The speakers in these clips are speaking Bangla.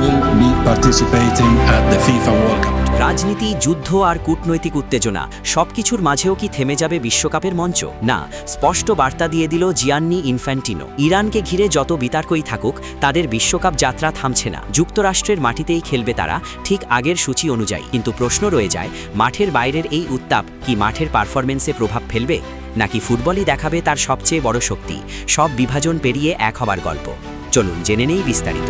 will be participating at the FIFA World Cup. রাজনীতি, যুদ্ধ আর কূটনৈতিক উত্তেজনা সবকিছুর মাঝেও কি থেমে যাবে বিশ্বকাপের মঞ্চ? না, স্পষ্ট বার্তা দিয়ে দিল জিয়ান্নি ইনফ্যান্টিনো। ইরানকে ঘিরে যত বিতর্কই থাকুক, তাদের বিশ্বকাপ যাত্রা থামছে না। যুক্তরাষ্ট্রের মাটিতেই খেলবে তারা, ঠিক আগের সূচি অনুযায়ী। কিন্তু প্রশ্ন রয়ে যায়, মাঠের বাইরের এই উত্তাপ কি মাঠের পারফরমেন্সে প্রভাব ফেলবে, নাকি ফুটবলই দেখাবে তার সবচেয়ে বড় শক্তি, সব বিভাজন পেরিয়ে এক হবার গল্প? চলুন জেনে নেই বিস্তারিত।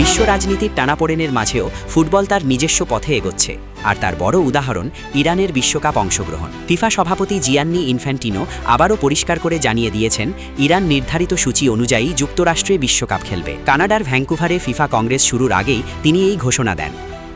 বিশ্ব রাজনীতির টানাপোড়েনের মাঝেও ফুটবল তার নিজস্ব পথে এগোচ্ছে, আর তার বড় উদাহরণ ইরানের বিশ্বকাপ অংশগ্রহণ। ফিফা সভাপতি জিয়ান্নি ইনফ্যান্টিনো আবারও পরিষ্কার করে জানিয়ে দিয়েছেন, ইরান নির্ধারিত সূচি অনুযায়ী যুক্তরাষ্ট্রে বিশ্বকাপ খেলবে। কানাডার ভ্যাঙ্কুভারে ফিফা কংগ্রেস শুরুর আগেই তিনি এই ঘোষণা দেন।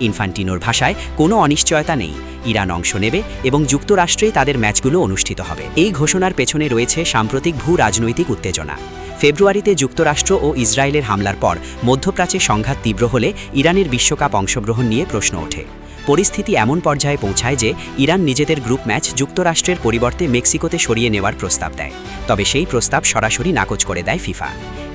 ইনফ্যান্টিনোর ভাষায় কোনো অনিশ্চয়তা নেই, ইরান অংশ নেবে এবং যুক্তরাষ্ট্রে তাদের ম্যাচগুলো অনুষ্ঠিত হবে। এই ঘোষণার পেছনে রয়েছে সাম্প্রতিক ভূ রাজনৈতিক উত্তেজনা। ফেব্রুয়ারিতে যুক্তরাষ্ট্র ও ইসরায়েলের হামলার পর মধ্যপ্রাচ্যে সংঘাত তীব্র হলে ইরানের বিশ্বকাপ অংশগ্রহণ নিয়ে প্রশ্ন ওঠে। পরিস্থিতি এমন পর্যায়ে পৌঁছায় যে ইরান নিজেদের গ্রুপ ম্যাচ যুক্তরাষ্ট্রের পরিবর্তে মেক্সিকোতে সরিয়ে নেওয়ার প্রস্তাব দেয়। তবে সেই প্রস্তাব সরাসরি নাকচ করে দেয় ফিফা।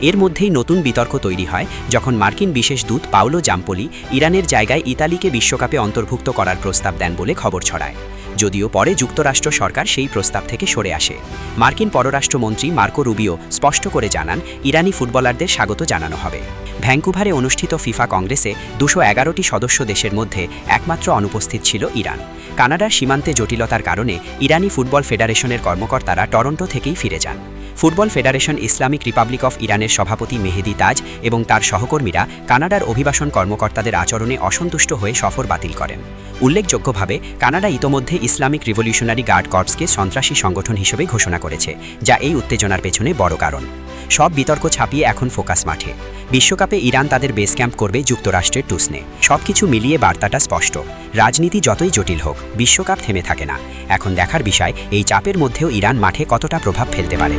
এর মধ্যেই নতুন বিতর্ক তৈরি হয় যখন মার্কিন বিশেষ দূত পাওলো জাম্পোলি ইরানের জায়গায় ইতালিকে বিশ্বকাপে অন্তর্ভুক্ত করার প্রস্তাব দেন বলে খবর ছড়ায়। যদিও পরে যুক্তরাষ্ট্র সরকার সেই প্রস্তাব থেকে সরে আসে। মার্কিন পররাষ্ট্রমন্ত্রী মার্কো রুবিও স্পষ্ট করে জানান, ইরানি ফুটবলারদের স্বাগত জানানো হবে। ভ্যাঙ্কুভারে অনুষ্ঠিত ফিফা কংগ্রেসে 211টি সদস্য দেশের মধ্যে একমাত্র অনুপস্থিত ছিল ইরান। কানাডার সীমান্তে জটিলতার কারণে ইরানি ফুটবল ফেডারেশনের কর্মকর্তারা টরন্টো থেকেই ফিরে যান। Football federation Islamic Republic of ইরানের সভাপতি মেহেদি তাজ এবং তার সহকর্মীরা কানাডার অভিবাসন কর্মকর্তাদের আচরণে অসন্তুষ্ট হয়ে সফর বাতিল করেন। উল্লেখযোগ্যভাবে কানাডা ইতোমধ্যে ইসলামিক রিভলিউশনারি গার্ড কর্পসকে সন্ত্রাসী সংগঠন হিসেবে ঘোষণা করেছে, যা এই উত্তেজনার পেছনে বড় কারণ। সব বিতর্ক ছাপিয়ে এখন ফোকাস মাঠে। বিশ্বকাপে ইরান তাদের বেস ক্যাম্প করবে যুক্তরাষ্ট্রের টুসনে। সবকিছু মিলিয়ে বার্তাটা স্পষ্ট, রাজনীতি যতই জটিল হোক, বিশ্বকাপ থেমে থাকে না। এখন দেখার বিষয়, এই চাপের মধ্যেও ইরান মাঠে কতটা প্রভাব ফেলতে পারে।